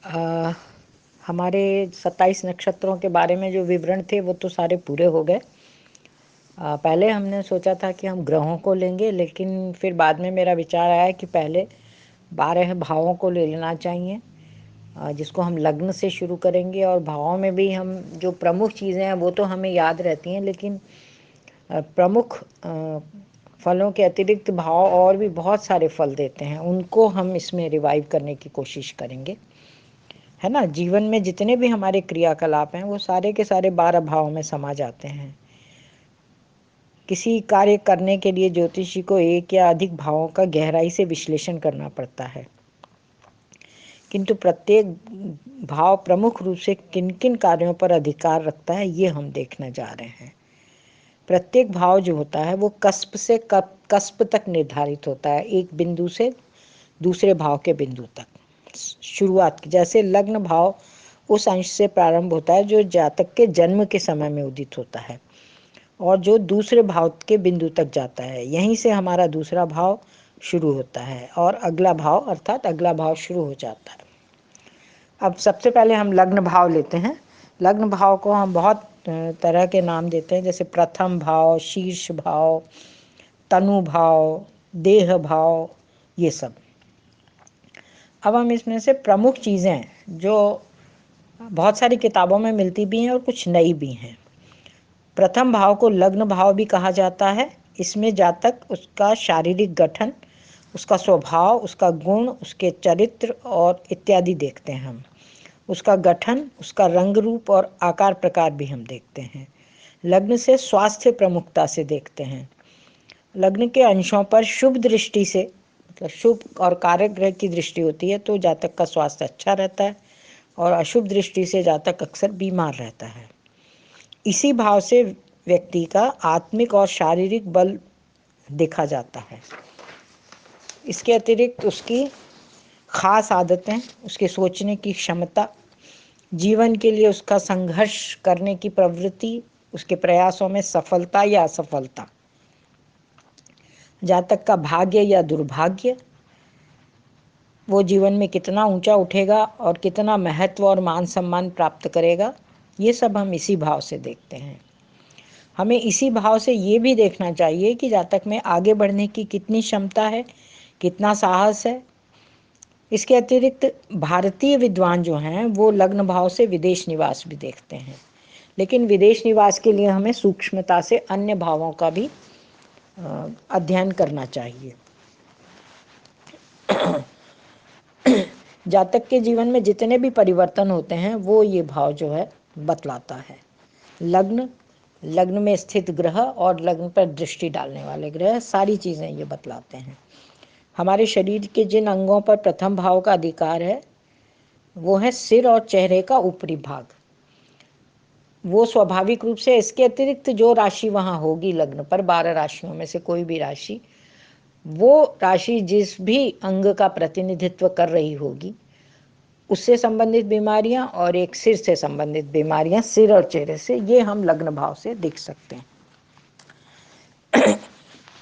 अ, हमारे 27 नक्षत्रों के बारे में जो विवरण थे वो तो सारे पूरे हो गए। पहले हमने सोचा था कि हम ग्रहों को लेंगे, लेकिन फिर बाद में मेरा विचार आया कि पहले 12 भावों को ले लेना चाहिए, जिसको हम लग्न से शुरू करेंगे। और भावों में भी हम जो प्रमुख चीज़ें हैं वो तो हमें याद रहती हैं, लेकिन प्रमुख फलों के अतिरिक्त भाव और भी बहुत सारे फल देते हैं, उनको हम इसमें रिवाइव करने की कोशिश करेंगे, है ना। जीवन में जितने भी हमारे क्रियाकलाप हैं वो सारे के सारे 12 भाव में समा जाते हैं। किसी कार्य करने के लिए ज्योतिषी को एक या अधिक भावों का गहराई से विश्लेषण करना पड़ता है, किंतु प्रत्येक भाव प्रमुख रूप से किन किन कार्यों पर अधिकार रखता है ये हम देखने जा रहे हैं। प्रत्येक भाव जो होता है वो कस्प से कस्प तक निर्धारित होता है, एक बिंदु से दूसरे भाव के बिंदु तक शुरुआत। जैसे लग्न भाव उस अंश से प्रारंभ होता है जो जातक के जन्म के समय में उदित होता है और जो दूसरे भाव के बिंदु तक जाता है। यहीं से हमारा दूसरा भाव शुरू होता है और अगला भाव अर्थात अगला भाव शुरू हो जाता है। अब सबसे पहले हम लग्न भाव लेते हैं। लग्न भाव को हम बहुत तरह के नाम देते हैं, जैसे प्रथम भाव, शीर्ष भाव, तनु भाव, देह भाव, ये सब। अब हम इसमें से प्रमुख चीज़ें जो बहुत सारी किताबों में मिलती भी हैं और कुछ नई भी हैं। प्रथम भाव को लग्न भाव भी कहा जाता है। इसमें जातक, उसका शारीरिक गठन, उसका स्वभाव, उसका गुण, उसके चरित्र और इत्यादि देखते हैं हम। उसका गठन, उसका रंग रूप और आकार प्रकार भी हम देखते हैं। लग्न से स्वास्थ्य प्रमुखता से देखते हैं। लग्न के अंशों पर शुभ दृष्टि से, मतलब शुभ और कारक ग्रह की दृष्टि होती है तो जातक का स्वास्थ्य अच्छा रहता है, और अशुभ दृष्टि से जातक अक्सर बीमार रहता है। इसी भाव से व्यक्ति का आत्मिक और शारीरिक बल देखा जाता है। इसके अतिरिक्त उसकी खास आदतें, उसके सोचने की क्षमता, जीवन के लिए उसका संघर्ष करने की प्रवृत्ति, उसके प्रयासों में सफलता या असफलता, जातक का भाग्य या दुर्भाग्य, वो जीवन में कितना ऊंचा उठेगा और कितना महत्व और मान सम्मान प्राप्त करेगा, ये सब हम इसी भाव से देखते हैं। हमें इसी भाव से ये भी देखना चाहिए कि जातक में आगे बढ़ने की कितनी क्षमता है, कितना साहस है। इसके अतिरिक्त भारतीय विद्वान जो हैं वो लग्न भाव से विदेश निवास भी देखते हैं, लेकिन विदेश निवास के लिए हमें सूक्ष्मता से अन्य भावों का भी अध्ययन करना चाहिए। जातक के जीवन में जितने भी परिवर्तन होते हैं वो ये भाव जो है बतलाता है। लग्न, लग्न में स्थित ग्रह और लग्न पर दृष्टि डालने वाले ग्रह, सारी चीज़ें ये बतलाते हैं। हमारे शरीर के जिन अंगों पर प्रथम भाव का अधिकार है वो है सिर और चेहरे का ऊपरी भाग। वो स्वाभाविक रूप से, इसके अतिरिक्त जो राशि वहाँ होगी लग्न पर, 12 राशियों में से कोई भी राशि, वो राशि जिस भी अंग का प्रतिनिधित्व कर रही होगी उससे संबंधित बीमारियां और एक सिर से संबंधित बीमारियां, सिर और चेहरे से, ये हम लग्न भाव से देख सकते हैं।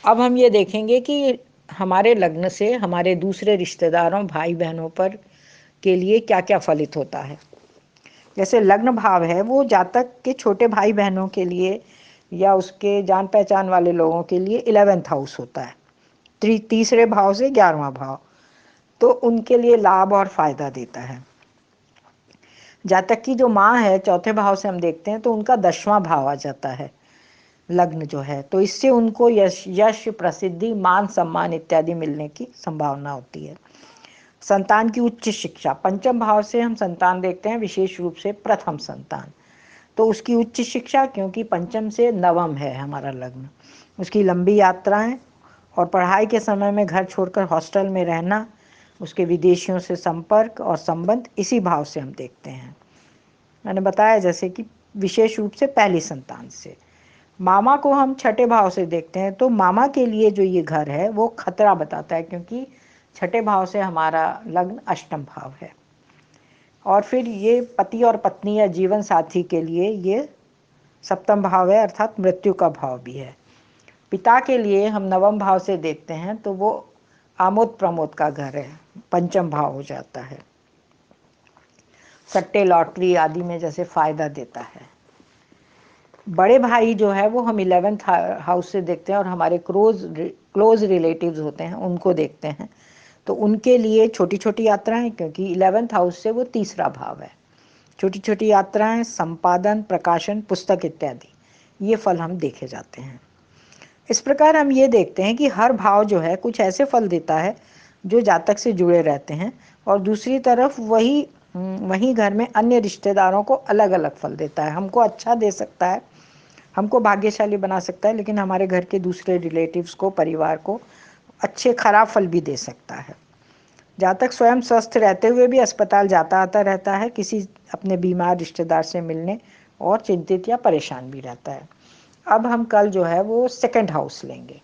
अब हम ये देखेंगे कि हमारे लग्न से हमारे दूसरे रिश्तेदारों, भाई बहनों पर के लिए क्या क्या फलित होता है। जैसे लग्न भाव है वो जातक के छोटे भाई बहनों के लिए या उसके जान पहचान वाले लोगों के लिए 11th हाउस होता है, तीसरे भाव से 11वां भाव, तो उनके लिए लाभ और फायदा देता है। जातक की जो माँ है, चौथे भाव से हम देखते हैं तो उनका 10वां भाव आ जाता है लग्न जो है, तो इससे उनको यश, प्रसिद्धि, मान सम्मान इत्यादि मिलने की संभावना होती है। संतान की उच्च शिक्षा, पंचम भाव से हम संतान देखते हैं, विशेष रूप से प्रथम संतान, तो उसकी उच्च शिक्षा, क्योंकि पंचम से नवम है हमारा लग्न, उसकी लंबी यात्राएं और पढ़ाई के समय में घर छोड़कर हॉस्टल में रहना, उसके विदेशियों से संपर्क और संबंध, इसी भाव से हम देखते हैं। मैंने बताया जैसे कि विशेष रूप से पहली संतान से। मामा को हम छठे भाव से देखते हैं, तो मामा के लिए जो ये घर है वो खतरा बताता है, क्योंकि छठे भाव से हमारा लग्न अष्टम भाव है। और फिर ये पति और पत्नी या जीवन साथी के लिए ये सप्तम भाव है, अर्थात मृत्यु का भाव भी है। पिता के लिए हम नवम भाव से देखते हैं तो वो आमोद प्रमोद का घर है, पंचम भाव हो जाता है। सट्टे लॉटरी आदि में जैसे फ़ायदा देता है। बड़े भाई जो है वो हम 11th हाउस से देखते हैं और हमारे क्लोज रिलेटिव्स होते हैं उनको देखते हैं, तो उनके लिए छोटी छोटी यात्राएं, क्योंकि 11th हाउस से वो तीसरा भाव है, छोटी छोटी यात्राएं, संपादन, प्रकाशन, पुस्तक इत्यादि, ये फल हम देखे जाते हैं। इस प्रकार हम ये देखते हैं कि हर भाव जो है कुछ ऐसे फल देता है जो जातक से जुड़े रहते हैं, और दूसरी तरफ वही घर में अन्य रिश्तेदारों को अलग अलग फल देता है। हमको अच्छा दे सकता है, हमको भाग्यशाली बना सकता है, लेकिन हमारे घर के दूसरे रिलेटिव्स को, परिवार को अच्छे खराब फल भी दे सकता है। जातक स्वयं स्वस्थ रहते हुए भी अस्पताल जाता आता रहता है, किसी अपने बीमार रिश्तेदार से मिलने, और चिंतित या परेशान भी रहता है। अब हम कल जो है वो सेकंड हाउस लेंगे।